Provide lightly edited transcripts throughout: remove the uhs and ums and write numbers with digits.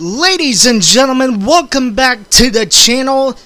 Ladies and gentlemen, welcome back to the channel,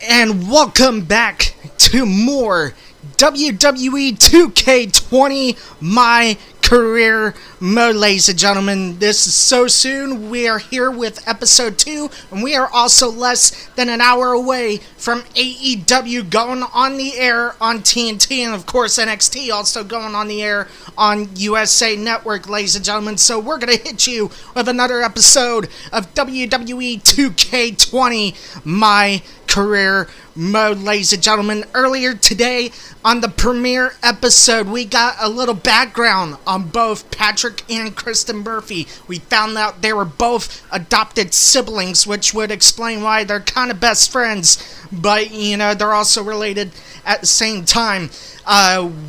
and welcome back to more WWE 2K20 My Career Mode. Ladies and gentlemen, this is so soon. We are here with episode 2, and we are also less than an hour away from AEW going on the air on TNT, and of course NXT also going on the air on USA Network, ladies and gentlemen. So we're going to hit you with another episode of WWE 2K20 My Career Mode, ladies and gentlemen. Earlier today on the premiere episode, we got a little background on both Patrick and Kristen Murphy. We found out they were both adopted siblings, which would explain why they're kind of best friends, but you know, they're also related at the same time.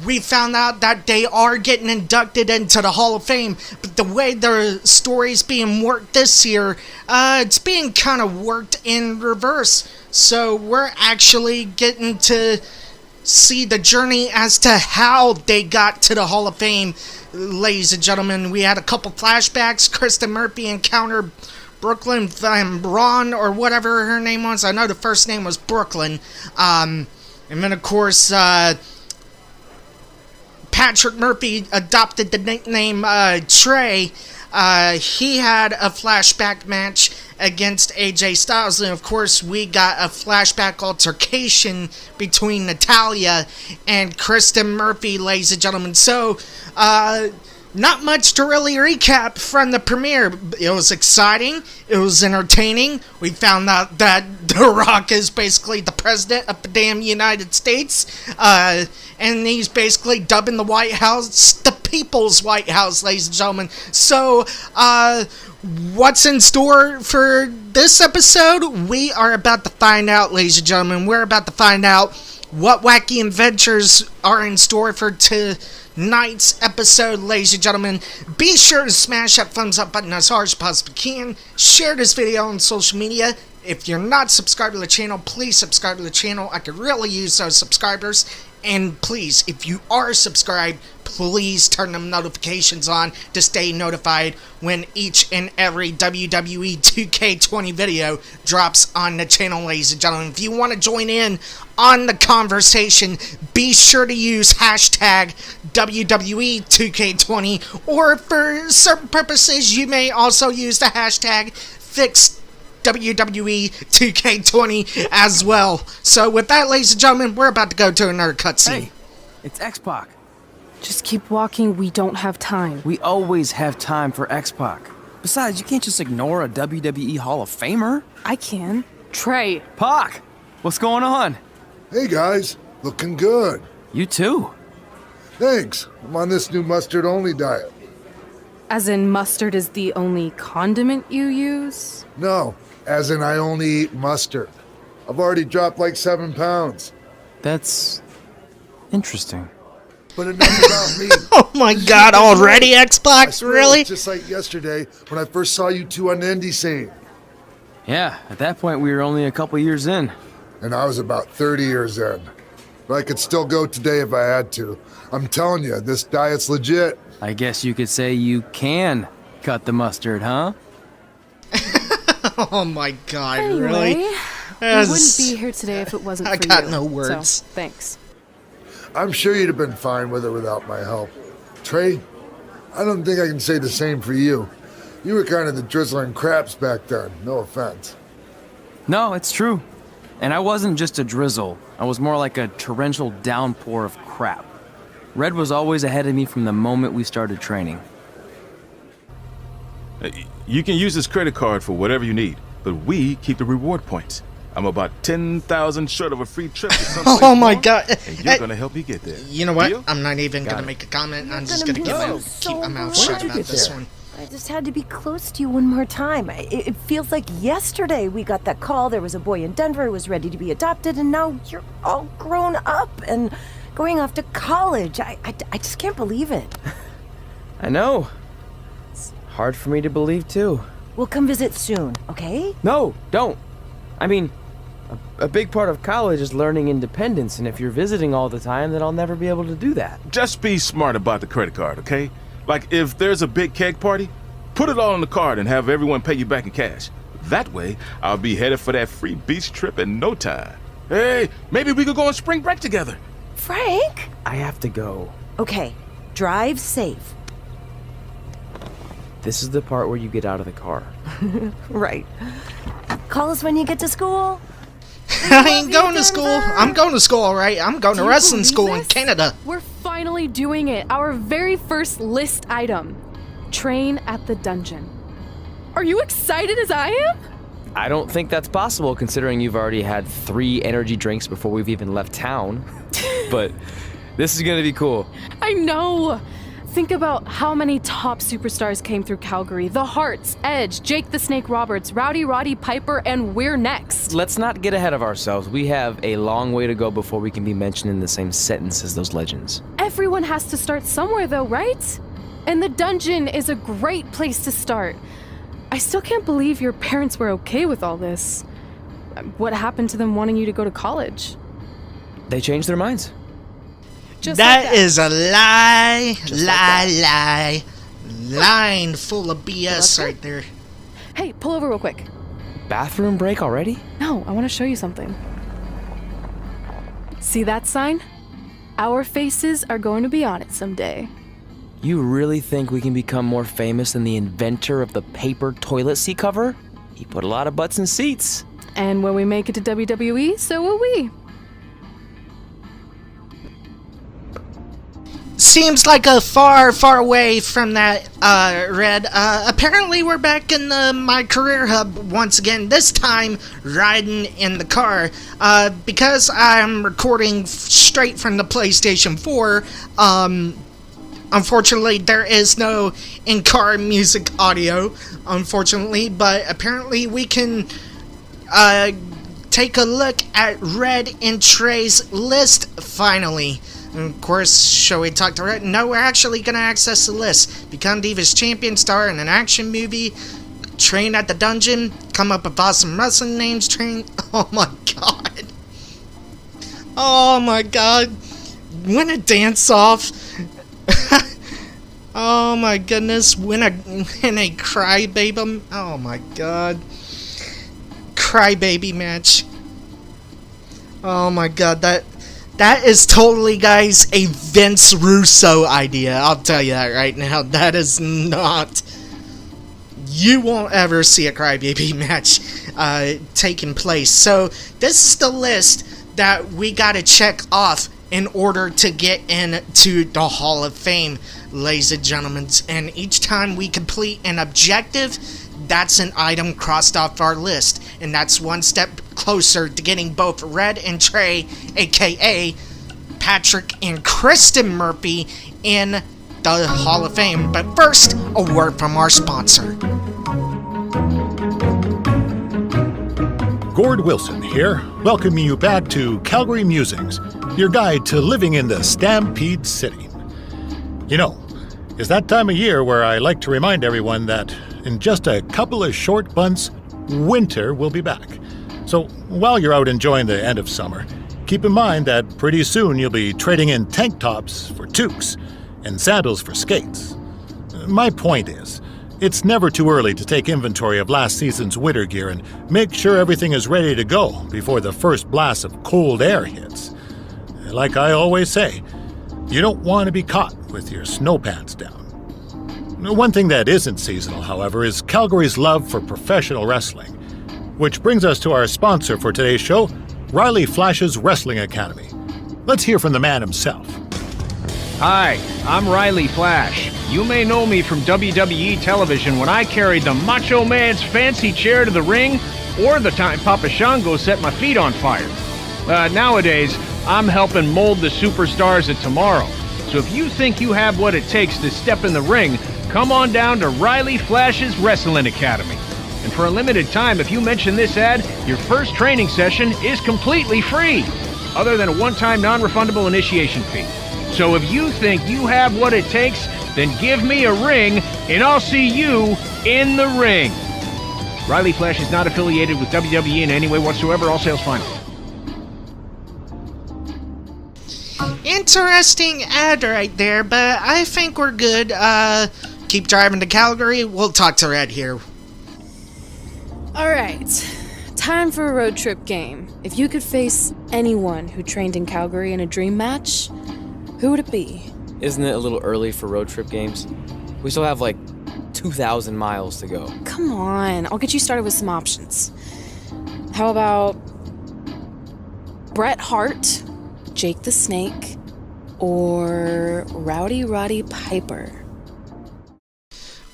We found out that they are getting inducted into the Hall of Fame, but the way their story's being worked this year, it's being kind of worked in reverse. So we're actually getting to see the journey as to how they got to the Hall of Fame, ladies and gentlemen. We had a couple flashbacks. Kristen Murphy encountered Brooklyn Van Braun, or whatever her name was. I know the first name was Brooklyn. And then, of course, Patrick Murphy adopted the nickname Trey. He had a flashback match against AJ Styles, and of course we got a flashback altercation between Natalya and Kristen Murphy, ladies and gentlemen. So, not much to really recap from the premiere. It was exciting. It was entertaining. We found out that The Rock is basically the president of the damn United States. And he's basically dubbing the White House the People's White House, ladies and gentlemen. So, what's in store for this episode? We are about to find out, ladies and gentlemen. We're about to find out what wacky adventures are in store for tonight's episode, ladies and gentlemen. Be sure to smash that thumbs up button as hard as you possibly can. Share this video on social media. If you're not subscribed to the channel, please subscribe to the channel. I could really use those subscribers. And please, if you are subscribed, please turn them notifications on to stay notified when each and every WWE 2K20 video drops on the channel, ladies and gentlemen. If you want to join in on the conversation, be sure to use hashtag WWE 2K20, or for certain purposes, you may also use the hashtag fixed WWE 2K20 as well. So with that, ladies and gentlemen, we're about to go to another cutscene. Hey, it's X-Pac. Just keep walking, we don't have time. We always have time for X-Pac. Besides, you can't just ignore a WWE Hall of Famer. I can. Trey. Pac, what's going on? Hey guys, looking good. You too. Thanks, I'm on this new mustard-only diet. As in mustard is the only condiment you use? No, as in I only eat mustard. I've already dropped like 7 pounds. That's interesting. But enough about me. Oh my god, already Xbox? Really? It's just like yesterday when I first saw you two on the indie scene. Yeah, at that point we were only a couple years in. And I was about 30 years in. But I could still go today if I had to. I'm telling you, this diet's legit. I guess you could say you can cut the mustard, huh? Oh my god, Anyway, really? we wouldn't be here today if it wasn't for you. I got no words. So, thanks. I'm sure you'd have been fine with it without my help. Trey, I don't think I can say the same for you. You were kind of the drizzling craps back then, no offense. No, it's true. And I wasn't just a drizzle. I was more like a torrential downpour of crap. Red was always ahead of me from the moment we started training. You can use this credit card for whatever you need, but we keep the reward points. I'm about 10,000 short of a free trip to someplace Oh my warm, god. and you're gonna help me get there. You know what? Deal? I'm not even Got gonna it. make a comment. I'm just gonna gonna miss keep you my so mouth much. shut Where'd you about get this there? one. I just had to be close to you one more time. It feels like yesterday we got that call. There was a boy in Denver who was ready to be adopted, and now you're all grown up and going off to college. I just can't believe it. I know. It's hard for me to believe, too. We'll come visit soon, okay? No, don't. I mean, a big part of college is learning independence, and if you're visiting all the time, then I'll never be able to do that. Just be smart about the credit card, okay? Like, if there's a big keg party, put it all on the card and have everyone pay you back in cash. That way, I'll be headed for that free beach trip in no time. Hey, maybe we could go on spring break together. Frank? I have to go. Okay, drive safe. This is the part where you get out of the car. Right. Call us when you get to school. I ain't going to school. I'm going to school, all right? I'm going to wrestling believe school in this? Canada. We're finally doing it. Our very first list item. Train at the dungeon. Are you excited as I am? I don't think that's possible considering you've already had 3 energy drinks before we've even left town. But this is gonna be cool. I know. Think about how many top superstars came through Calgary. The Hearts, Edge, Jake the Snake Roberts, Rowdy Roddy Piper, and we're next. Let's not get ahead of ourselves. We have a long way to go before we can be mentioned in the same sentence as those legends. Everyone has to start somewhere though, right? And the dungeon is a great place to start. I still can't believe your parents were okay with all this. What happened to them wanting you to go to college? They changed their minds. Just That like that. is a lie, Just lie. Line full of BS Okay. right there. Hey, pull over real quick. Bathroom break already? No, I want to show you something. See that sign? Our faces are going to be on it someday. You really think we can become more famous than the inventor of the paper toilet seat cover? He put a lot of butts in seats. And when we make it to WWE, so will we. Seems like a far away from that, Red. Apparently we're back in the My Career Hub once again, this time riding in the car. Because I'm recording straight from the PlayStation 4, unfortunately there is no in-car music audio, unfortunately, but apparently we can, take a look at Red and Trey's list, finally. And of course, shall we talk to Red? No, we're actually going to access the list. Become Divas Champion, star in an action movie, train at the dungeon, come up with awesome wrestling names, train... Oh my god. Oh my god. Win a dance-off. Oh my goodness. Win a crybaby. Oh my god. Crybaby match. Oh my god, that is totally, guys, a Vince Russo idea. I'll tell you that right now. That is not... You won't ever see a crybaby match taking place. So, this is the list that we gotta check off in order to get into the Hall of Fame, ladies and gentlemen. And each time we complete an objective, that's an item crossed off our list. And that's one step closer to getting both Red and Trey, aka Patrick and Kristen Murphy, in the Hall of Fame. But first, a word from our sponsor. Gord Wilson here, welcoming you back to Calgary Musings, your guide to living in the Stampede City. You know, it's that time of year where I like to remind everyone that in just a couple of short months, winter will be back. So while you're out enjoying the end of summer, keep in mind that pretty soon you'll be trading in tank tops for toques and sandals for skates. My point is, it's never too early to take inventory of last season's winter gear and make sure everything is ready to go before the first blast of cold air hits. Like I always say, you don't want to be caught with your snow pants down. One thing that isn't seasonal, however, is Calgary's love for professional wrestling. Which brings us to our sponsor for today's show, Riley Flash's Wrestling Academy. Let's hear from the man himself. Hi, I'm Riley Flash. You may know me from WWE television when I carried the Macho Man's fancy chair to the ring, or the time Papa Shango set my feet on fire. Nowadays, I'm helping mold the superstars of tomorrow. So if you think you have what it takes to step in the ring, come on down to Riley Flash's Wrestling Academy. And for a limited time, if you mention this ad, your first training session is completely free, other than a one-time non-refundable initiation fee. So if you think you have what it takes, then give me a ring, and I'll see you in the ring. Riley Flash is not affiliated with WWE in any way whatsoever. All sales final. Interesting ad right there, but I think we're good. Keep driving to Calgary. We'll talk to Red here. Alright, time for a road trip game. If you could face anyone who trained in Calgary in a dream match, who would it be? Isn't it a little early for road trip games? We still have like 2,000 miles to go. Come on, I'll get you started with some options. How about Bret Hart, Jake the Snake, or Rowdy Roddy Piper?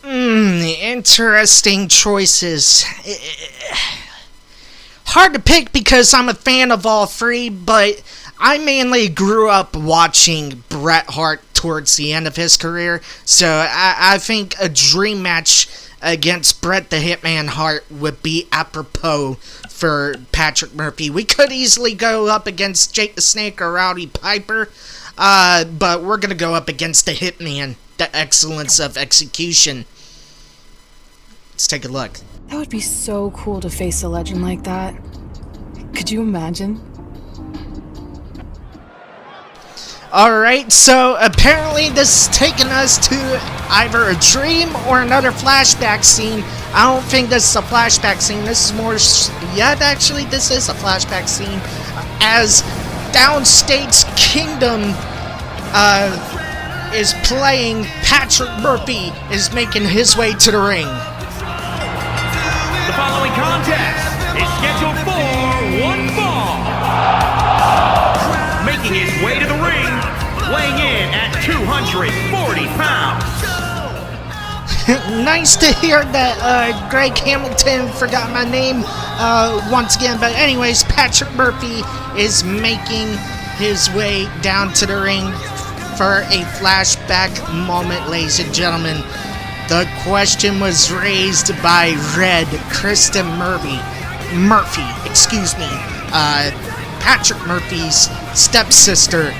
Interesting choices. Hard to pick because I'm a fan of all three, but I mainly grew up watching Bret Hart towards the end of his career, so I think a dream match against Bret the Hitman Hart would be apropos for Patrick Murphy. We could easily go up against Jake the Snake or Rowdy Piper, but we're going to go up against the Hitman, the excellence of execution. Let's take a look. That would be so cool to face a legend like that. Could you imagine? Alright, so apparently this is taking us to either a dream or another flashback scene. I don't think this is a flashback scene. This is more... actually, this is a flashback scene. As Downstate's Kingdom is playing, Patrick Murphy is making his way to the ring. The following contest is scheduled for one fall. Making his way to the ring, weighing in at 240 pounds. Nice to hear that Greg Hamilton forgot my name once again. But anyways, Patrick Murphy is making his way down to the ring for a flashback moment, ladies and gentlemen. The question was raised by Kristen Murphy, Patrick Murphy's stepsister.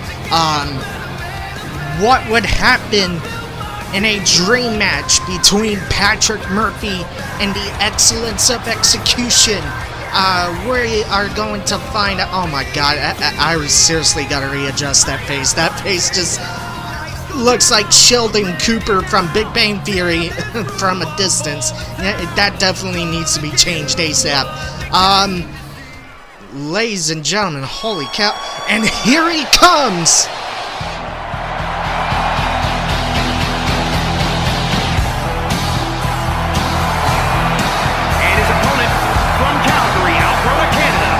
What would happen in a dream match between Patrick Murphy and the excellence of execution? We are going to find out. Oh my god, I seriously gotta readjust that face. That face just looks like Sheldon Cooper from Big Bang Theory from a distance. That definitely needs to be changed ASAP. Ladies and gentlemen, holy cow. And here he comes! And his opponent from Calgary, Alberta, Canada,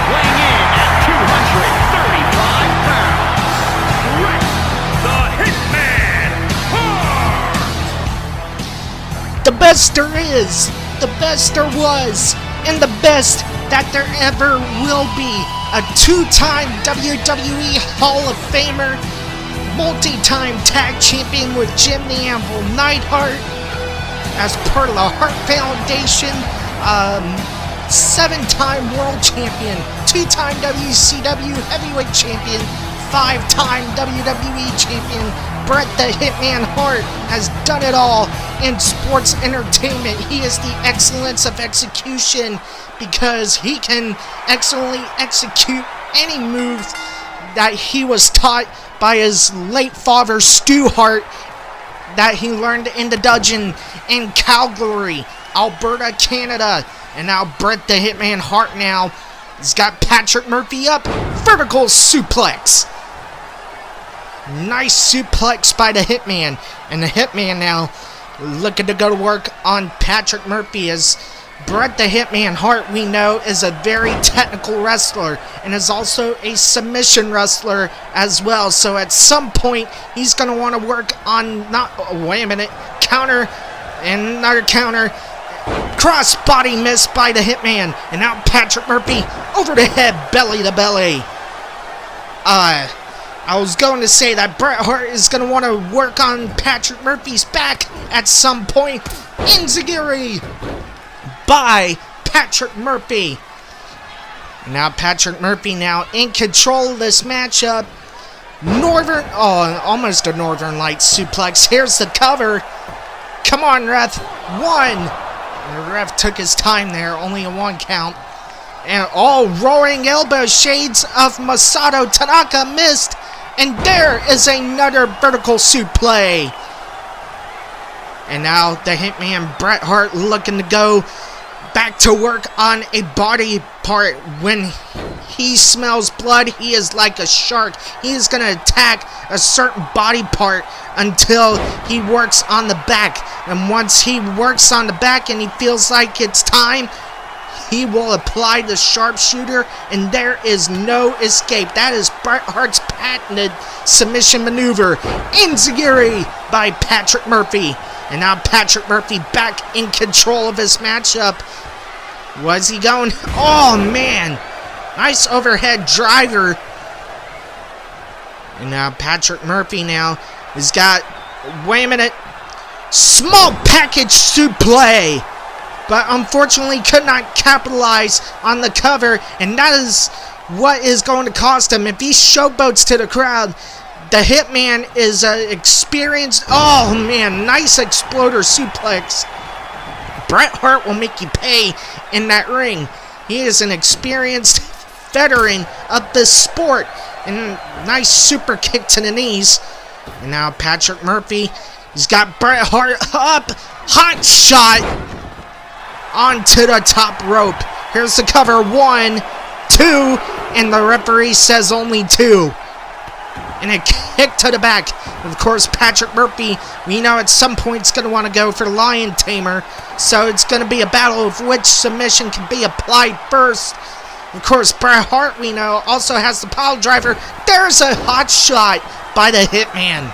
weighing in at 235 pounds, Bret the Hitman Hart! The best there is, the best there was, and the best that there ever will be. A two-time WWE Hall of Famer, multi-time tag champion with Jim the Anvil Neidhart as part of the Hart Foundation, 7-time world champion, 2-time WCW heavyweight champion, 5-time WWE champion. Bret the Hitman Hart has done it all in sports entertainment. He is the excellence of execution because he can excellently execute any move that he was taught by his late father, Stu Hart, that he learned in the dungeon in Calgary, Alberta, Canada. And now Bret the Hitman Hart now has got Patrick Murphy up. Vertical suplex. Nice suplex by the Hitman. And the Hitman now looking to go to work on Patrick Murphy, as Bret the Hitman Hart, we know, is a very technical wrestler and is also a submission wrestler as well. So at some point, he's going to want to work on counter, and another counter. Cross body miss by the Hitman. And now Patrick Murphy over the head, belly to belly. I was going to say that Bret Hart is going to want to work on Patrick Murphy's back at some point. Enziguri by Patrick Murphy. Now Patrick Murphy now in control of this matchup. Almost a Northern Lights suplex. Here's the cover. Come on, ref. 1. The ref took his time there. Only a 1 count. And roaring elbow shades of Masato Tanaka missed. And there is another vertical suplex. And now the Hitman Bret Hart looking to go back to work on a body part. When he smells blood, he is like a shark. He is going to attack a certain body part until he works on the back. And once he works on the back and he feels like it's time, he will apply the sharpshooter, and there is no escape. That is Bret Hart's patented submission maneuver. Enziguri by Patrick Murphy. And now Patrick Murphy back in control of his matchup. Was he going? Oh, man. Nice overhead driver. And now Patrick Murphy now has got, wait a minute, small package suplex. But unfortunately could not capitalize on the cover. And that is what is going to cost him. If he showboats to the crowd, the Hitman is experienced. Oh, man, nice exploder suplex. Bret Hart will make you pay in that ring. He is an experienced veteran of this sport. And nice super kick to the knees. And now Patrick Murphy, he's got Bret Hart up. Hot shot onto the top rope. Here's the cover. 1, 2, and the referee says only 2. And a kick to the back. Of course, Patrick Murphy, we know at some point is going to want to go for the Lion Tamer. So it's going to be a battle of which submission can be applied first. Of course, Bret Hart, we know, also has the pile driver. There's a hot shot by the Hitman.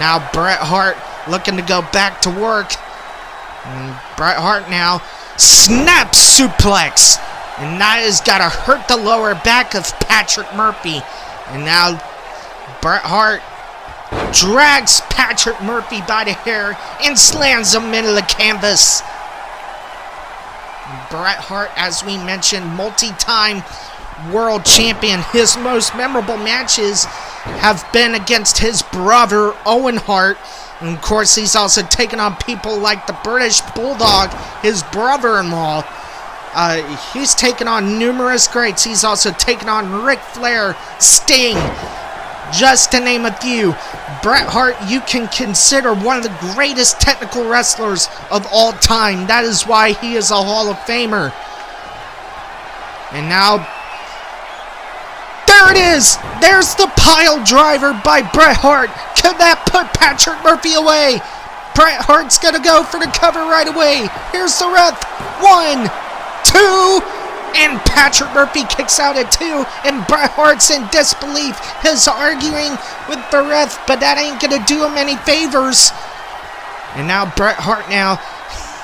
Now Bret Hart looking to go back to work. And Bret Hart now snap suplex. And that has got to hurt the lower back of Patrick Murphy. And now Bret Hart drags Patrick Murphy by the hair and slams him into the canvas. Bret Hart, as we mentioned, multi-time world champion. His most memorable matches have been against his brother, Owen Hart. And of course, he's also taken on people like the British Bulldog, his brother-in-law. He's taken on numerous greats. He's also taken on Ric Flair, Sting, just to name a few. Bret Hart, you can consider one of the greatest technical wrestlers of all time. That is why he is a Hall of Famer. And now, there it is! There's the pile driver by Bret Hart. Could that put Patrick Murphy away? Bret Hart's gonna go for the cover right away. Here's the ref. 1, 2, and Patrick Murphy kicks out at 2, and Bret Hart's in disbelief. He's arguing with the ref, but that ain't gonna do him any favors. And now Bret Hart now,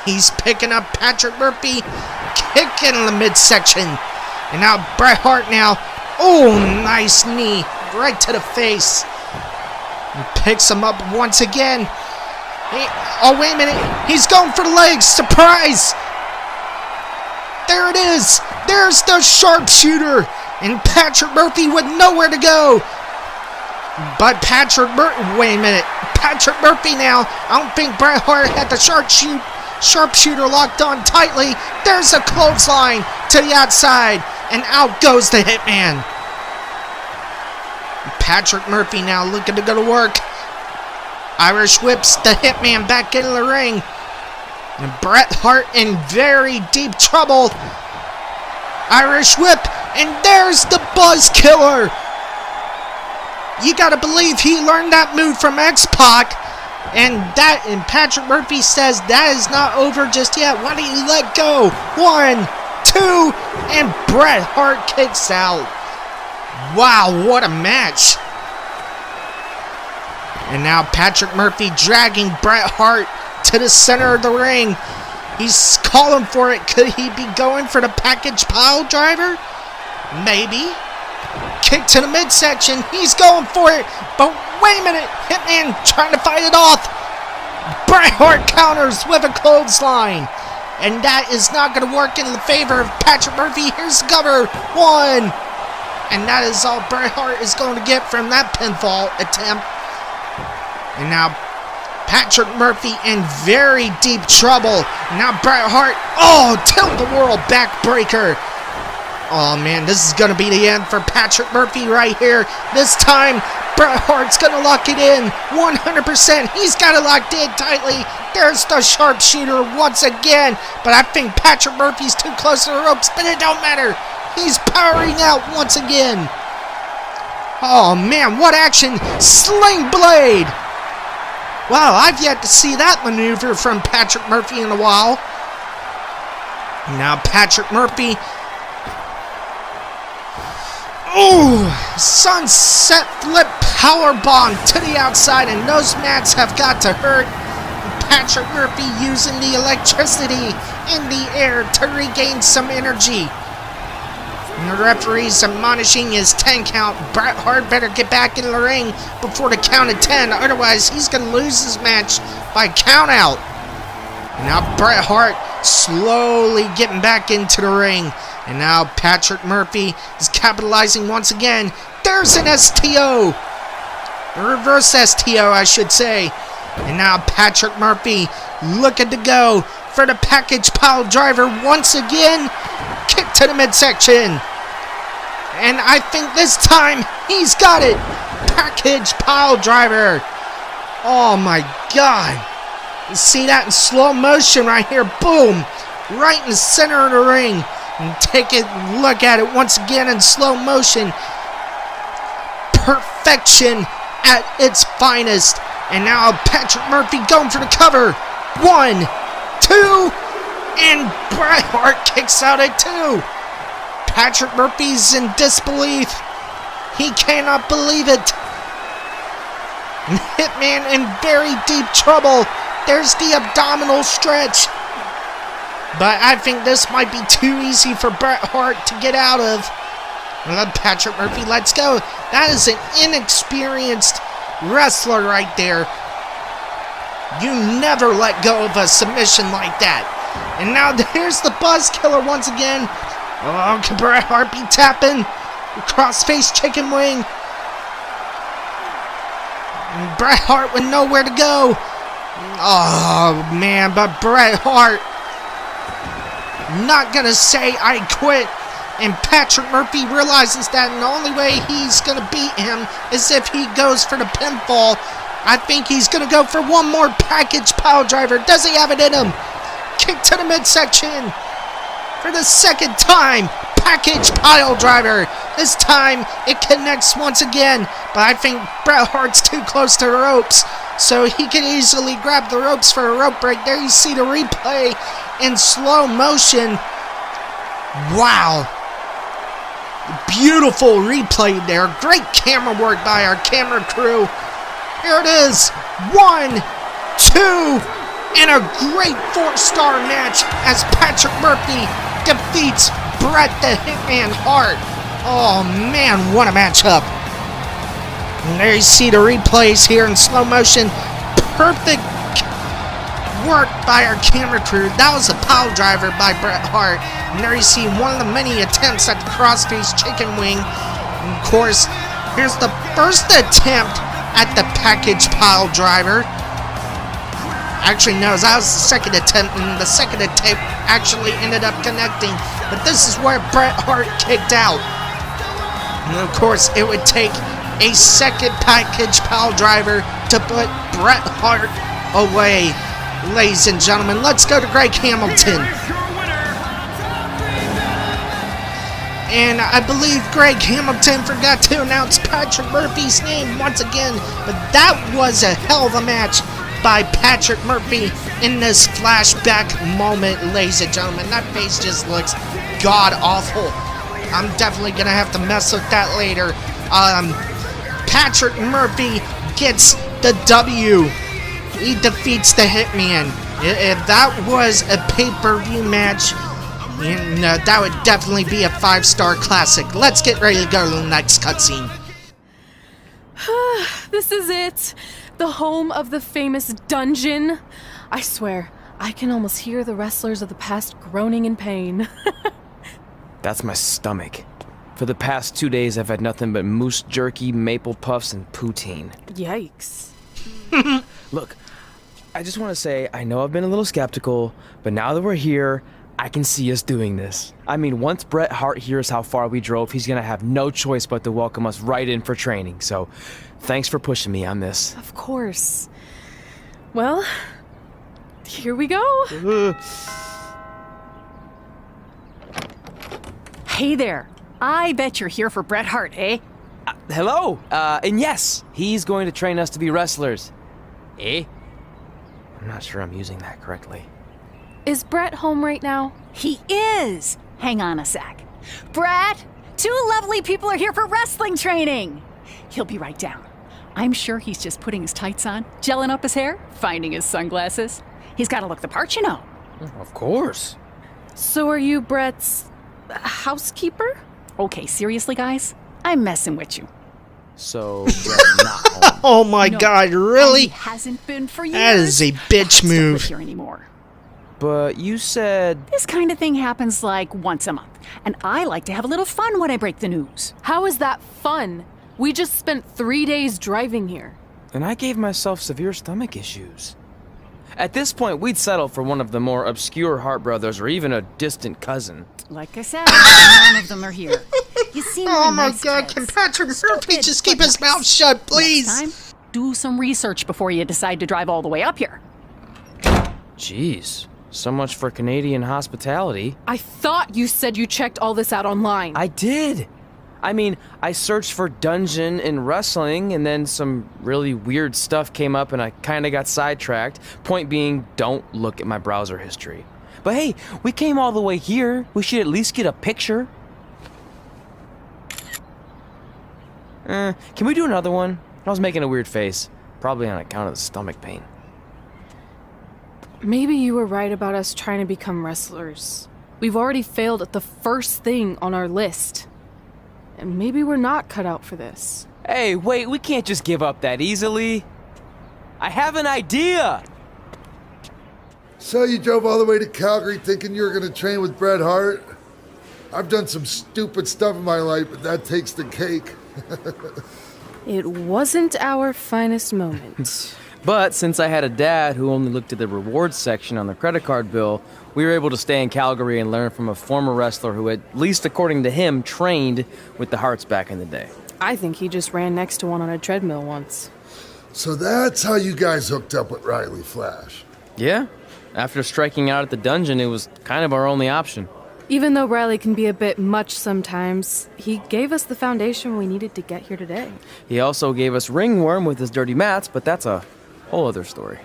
he's picking up Patrick Murphy, kicking in the midsection. And now Bret Hart now, oh, nice knee, right to the face. He picks him up once again. Oh, wait a minute, he's going for the legs, surprise! There it is! There's the sharpshooter! And Patrick Murphy with nowhere to go! But wait a minute. Patrick Murphy now, I don't think Bret Hart had the sharpshooter locked on tightly. There's a clothesline to the outside, and out goes the Hitman. Patrick Murphy now looking to go to work. Irish whips the Hitman back into the ring. And Bret Hart in very deep trouble. Irish whip, and there's the Buzz Killer. You gotta believe he learned that move from X-Pac. And Patrick Murphy says that is not over just yet. Why don't you let go? 1, 2, and Bret Hart kicks out. Wow, what a match. And now Patrick Murphy dragging Bret Hart to the center of the ring. He's calling for it. Could he be going for the package pile driver? Maybe. Kick to the midsection. He's going for it. But wait a minute. Hitman trying to fight it off. Bret Hart counters with a clothesline. And that is not going to work in the favor of Patrick Murphy. Here's the cover. 1. And that is all Bret Hart is going to get from that pinfall attempt. And now Patrick Murphy in very deep trouble. Now Bret Hart, tilt-the-world backbreaker. Oh man, this is going to be the end for Patrick Murphy right here. This time, Bret Hart's going to lock it in 100%. He's got it locked in tightly. There's the sharpshooter once again. But I think Patrick Murphy's too close to the ropes, but it don't matter. He's powering out once again. Oh man, what action! Sling blade! Wow, I've yet to see that maneuver from Patrick Murphy in a while. Now Patrick Murphy. Ooh, sunset flip powerbomb to the outside, and those mats have got to hurt. Patrick Murphy using the electricity in the air to regain some energy. And the referee's admonishing his 10 count. Bret Hart better get back in the ring before the count of 10, otherwise he's going to lose his match by count out. Now Bret Hart slowly getting back into the ring. And now Patrick Murphy is capitalizing once again. There's an STO. A reverse STO, I should say. And now Patrick Murphy looking to go for the package pile driver once again. Kick to the midsection. And I think this time he's got it. Package pile driver. Oh my God. You see that in slow motion right here. Boom. Right in the center of the ring. And take a look at it once again in slow motion. Perfection at its finest. And now Patrick Murphy going for the cover. 1, 2, and Bret Hart kicks out at 2. Patrick Murphy's in disbelief. He cannot believe it. Hitman in very deep trouble. There's the abdominal stretch. But I think this might be too easy for Bret Hart to get out of. Patrick Murphy lets go. That is an inexperienced wrestler right there. You never let go of a submission like that. And now here's the Buzz Killer once again. Oh, can Bret Hart be tapping? Crossface chicken wing. And Bret Hart with nowhere to go. Oh man, but Bret Hart not gonna say I quit. And Patrick Murphy realizes that the only way he's gonna beat him is if he goes for the pinfall. I think he's gonna go for one more package pile driver. Does he have it in him? Kick to the midsection for the second time. Package pile driver. This time it connects once again, but I think Bret Hart's too close to the ropes, so he can easily grab the ropes for a rope break. There you see the replay in slow motion. Wow. Beautiful replay there. Great camera work by our camera crew. Here it is. 1, 2, and a great 4-star match as Patrick Murphy defeats Bret the Hitman Hart. Oh man, what a matchup. And there you see the replays here in slow motion. Perfect work by our camera crew. That was a pile driver by Bret Hart. And there you see one of the many attempts at the crossface chicken wing. And of course, here's the first attempt at the package pile driver. Actually, no, that was the second attempt, and the second attempt actually ended up connecting. But this is where Bret Hart kicked out. And of course, it would take a second package pile driver to put Bret Hart away. Ladies and gentlemen, let's go to Greg Hamilton. And I believe Greg Hamilton forgot to announce Patrick Murphy's name once again, but that was a hell of a match by Patrick Murphy in this flashback moment, ladies and gentlemen. That face just looks god-awful. I'm definitely going to have to mess with that later. Patrick Murphy gets the W. He defeats the Hitman. If that was a pay-per-view match, that would definitely be a 5-star classic. Let's get ready to go to the next cutscene. This is it. The home of the famous dungeon. I swear, I can almost hear the wrestlers of the past groaning in pain. That's my stomach. For the past 2 days, I've had nothing but moose jerky, maple puffs, and poutine. Yikes. Look, I just want to say, I know I've been a little skeptical, but now that we're here, I can see us doing this. I mean, once Bret Hart hears how far we drove, he's gonna have no choice but to welcome us right in for training. So, thanks for pushing me on this. Of course. Well, Here we go. Hey there. I bet you're here for Bret Hart, eh? Hello. And yes, he's going to train us to be wrestlers. Eh? I'm not sure I'm using that correctly. Is Brett home right now? He is. Hang on a sec. Bret, 2 lovely people are here for wrestling training. He'll be right down. I'm sure he's just putting his tights on, gelling up his hair, finding his sunglasses. He's got to look the part, you know. Of course. So are you Brett's housekeeper? Okay, seriously, guys? I'm messing with you. So, Brett's not home. Oh my No. God, And really? he hasn't been for years. That is a bitch Perhaps don't live move. here anymore. But you said... This kind of thing happens like once a month, and I like to have a little fun when I break the news. How is that fun? We just spent 3 days driving here. And I gave myself severe stomach issues. At this point, we'd settle for one of the more obscure Hart brothers or even a distant cousin. Like I said, none of them are here. You seem Oh really my nice, God, Tez. can Patrick Murphy Stupid, just keep but his nice. mouth shut, please? Next time, do some research before you decide to drive all the way up here. Jeez, so much for Canadian hospitality. I thought you said you checked all this out online. I did. I mean, I searched for dungeon in wrestling, and then some really weird stuff came up, and I kind of got sidetracked. Point being, don't look at my browser history. But hey, we came all the way here. We should at least get a picture. Can we do another one? I was making a weird face, probably on account of the stomach pain. Maybe you were right about us trying to become wrestlers. We've already failed at the first thing on our list. And maybe we're not cut out for this. Hey, wait, we can't just give up that easily. I have an idea! So you drove all the way to Calgary thinking you were going to train with Bret Hart? I've done some stupid stuff in my life, but that takes the cake. It wasn't our finest moment. But since I had a dad who only looked at the rewards section on the credit card bill, we were able to stay in Calgary and learn from a former wrestler who, at least according to him, trained with the Harts back in the day. I think he just ran next to one on a treadmill once. So that's how you guys hooked up with Riley Flash. Yeah, after striking out at the dungeon, it was kind of our only option. Even though Riley can be a bit much sometimes, he gave us the foundation we needed to get here today. He also gave us ringworm with his dirty mats, but that's a whole other story.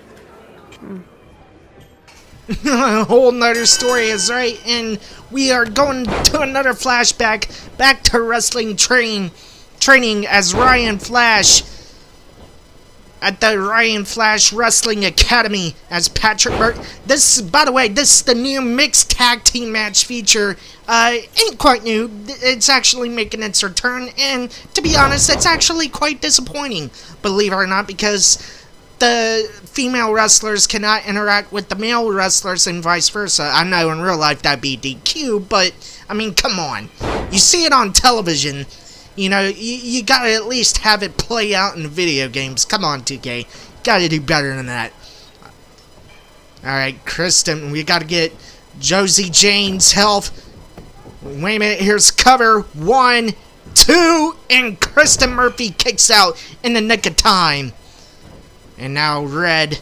A whole nother story is right, and we are going to another flashback, back to wrestling training as Ryan Flash at the Ryan Flash Wrestling Academy as Patrick This, by the way, this is the new mixed tag team match feature. Ain't quite new. It's actually making its return, and to be honest, it's actually quite disappointing, believe it or not, because the female wrestlers cannot interact with the male wrestlers and vice versa. I know in real life that'd be DQ, but, I mean, come on. You see it on television, you know, you gotta at least have it play out in video games. Come on, 2K. Gotta do better than that. Alright, Kristen, we gotta get Josie Jane's help. Wait a minute, here's cover. 1, 2, and Kristen Murphy kicks out in the nick of time. And now Red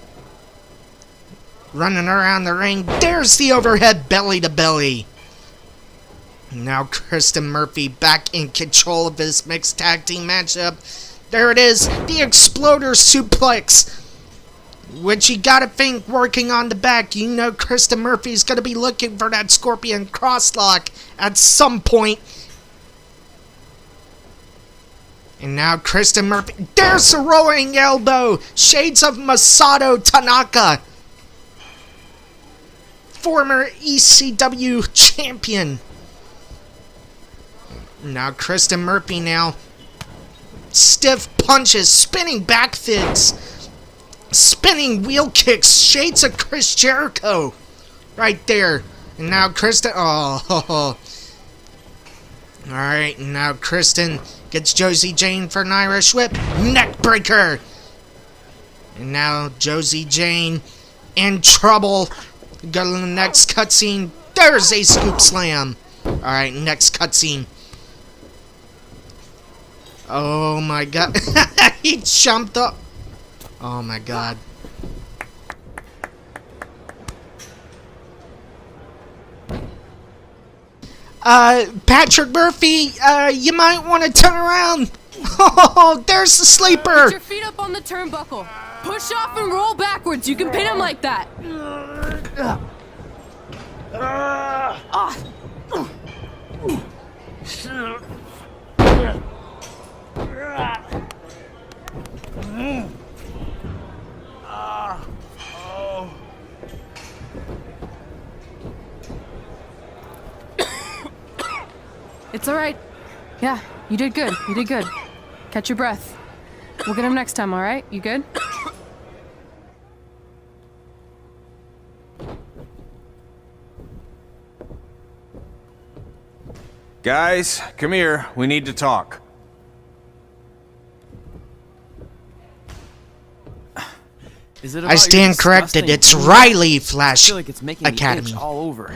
running around the ring. There's the overhead belly to belly. Now Kristen Murphy back in control of this mixed tag team matchup. There it is, the exploder suplex, which you gotta think working on the back. You know Kristen Murphy's gonna be looking for that scorpion crosslock at some point. And now Kristen Murphy, there's a rolling elbow, shades of Masato Tanaka, former ECW champion. Now Kristen Murphy now, stiff punches, spinning back fists, spinning wheel kicks, shades of Chris Jericho, right there. And now Kristen, oh. Alright, now Kristen gets Josie Jane for an Irish whip. Neck breaker. And now Josie Jane in trouble. Go to the next cutscene. There's a scoop slam. Alright, next cutscene. Oh my god. He jumped up. Oh my god. Patrick Murphy, you might want to turn around. Oh, there's the sleeper. Put your feet up on the turnbuckle. Push off and roll backwards. You can pin him like that. It's all right. Yeah, you did good. You did good. Catch your breath. We'll get him next time, all right? You good? Guys, come here. We need to talk. Is it I stand corrected. It's Riley Flash I feel like it's making me Academy. itch all over.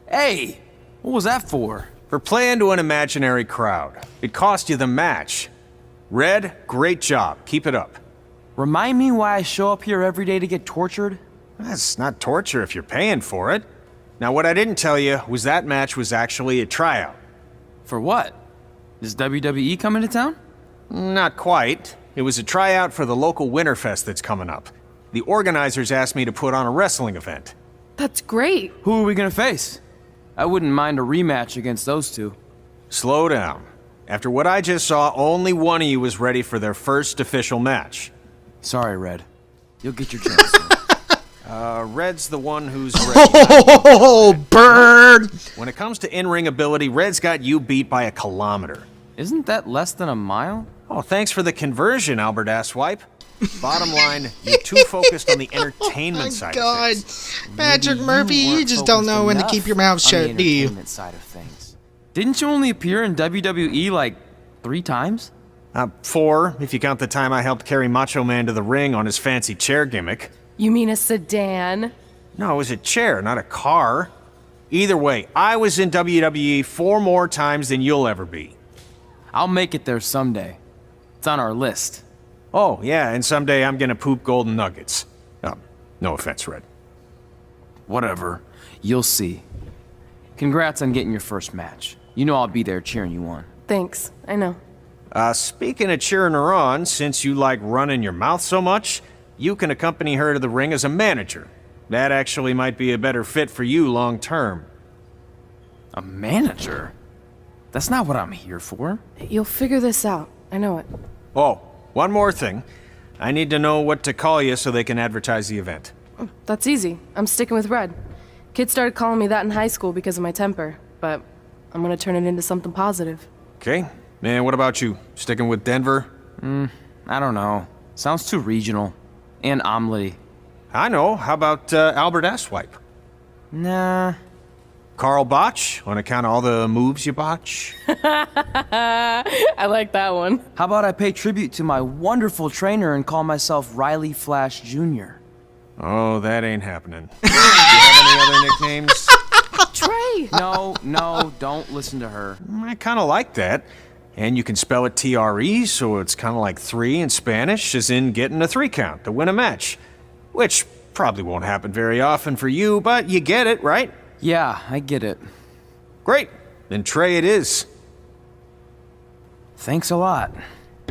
Hey, what was that for? For playing to an imaginary crowd. It cost you the match. Red, great job. Keep it up. Remind me why I show up here every day to get tortured? That's not torture if you're paying for it. Now, what I didn't tell you was that match was actually a tryout. For what? Is WWE coming to town? Not quite. It was a tryout for the local Winterfest that's coming up. The organizers asked me to put on a wrestling event. That's great. Who are we gonna face? I wouldn't mind a rematch against those two. Slow down. After what I just saw, only one of you was ready for their first official match. Sorry, Red. You'll get your chance soon. Red's the one who's ready. Oh, bird! When it comes to in-ring ability, Red's got you beat by a kilometer. Isn't that less than a mile? Oh, thanks for the conversion, Albert Asswipe. Bottom line, you're too focused on the entertainment side God, of things. Patrick Murphy, you weren't just don't focused know when to enough keep your mouth on the shut, do you? entertainment side of things. Didn't you only appear in WWE like 3 times? 4, if you count the time I helped carry Macho Man to the ring on his fancy chair gimmick. You mean a sedan? No, it was a chair, not a car. Either way, I was in WWE 4 more times than you'll ever be. I'll make it there someday. It's on our list. Oh, yeah, and someday I'm gonna poop golden nuggets. No offense, Red. Whatever. You'll see. Congrats on getting your first match. You know I'll be there cheering you on. Thanks. I know. Speaking of cheering her on, since you like running your mouth so much, you can accompany her to the ring as a manager. That actually might be a better fit for you long term. A manager? That's not what I'm here for. You'll figure this out. I know it. Oh, one more thing. I need to know what to call you so they can advertise the event. That's easy. I'm sticking with Red. Kids started calling me that in high school because of my temper, but I'm gonna turn it into something positive. Okay. And what about you? Sticking with Denver? I don't know. Sounds too regional. And omelette. I know. How about Albert Asswipe? Nah. Carl Botch, on account of all the moves you botch? I like that one. How about I pay tribute to my wonderful trainer and call myself Riley Flash Jr.? Oh, that ain't happening. Do you have any other nicknames? Trey! No, don't listen to her. I kind of like that. And you can spell it T-R-E, so it's kind of like 3 in Spanish, as in getting a 3 count to win a match. Which probably won't happen very often for you, but you get it, right? Yeah, I get it. Great. Then Trey it is. Thanks a lot.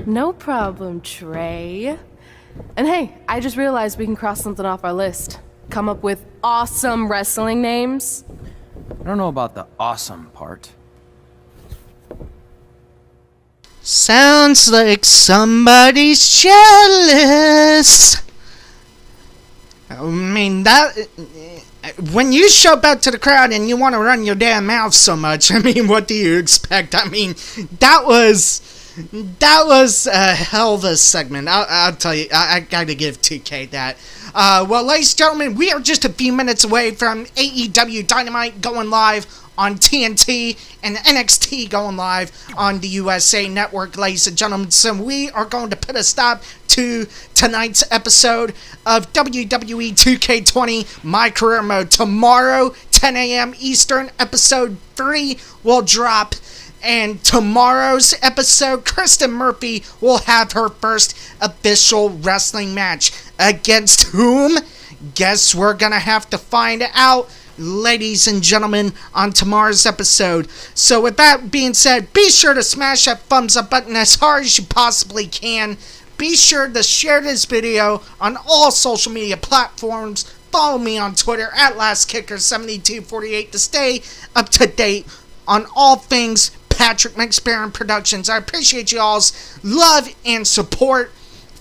No problem, Trey. And hey, I just realized we can cross something off our list. Come up with awesome wrestling names. I don't know about the awesome part. Sounds like somebody's jealous. I mean, that... When you show up out to the crowd and you want to run your damn mouth so much, I mean, what do you expect? I mean, that was a hell of a segment. I'll tell you, I gotta give 2K that. Well, ladies and gentlemen, we are just a few minutes away from AEW Dynamite going live on TNT and NXT going live on the USA Network, ladies and gentlemen. So we are going to put a stop to tonight's episode of WWE 2K20 My Career Mode. Tomorrow, 10 a.m. Eastern, episode 3 will drop. And tomorrow's episode, Kristen Murphy will have her first official wrestling match. Against whom? Guess we're gonna have to find out ladies and gentlemen, on tomorrow's episode. So with that being said, be sure to smash that thumbs up button as hard as you possibly can. Be sure to share this video on all social media platforms. Follow me on Twitter at LastKicker7248 to stay up to date on all things Patrick McSparrin Productions. I appreciate y'all's love and support.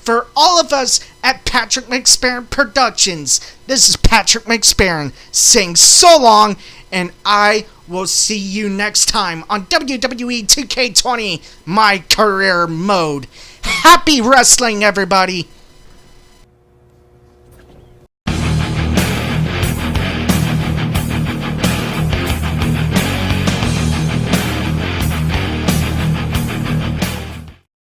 For all of us at Patrick McSparrin Productions, this is Patrick McSparrin saying so long, and I will see you next time on WWE 2K20, my career mode. Happy wrestling, everybody!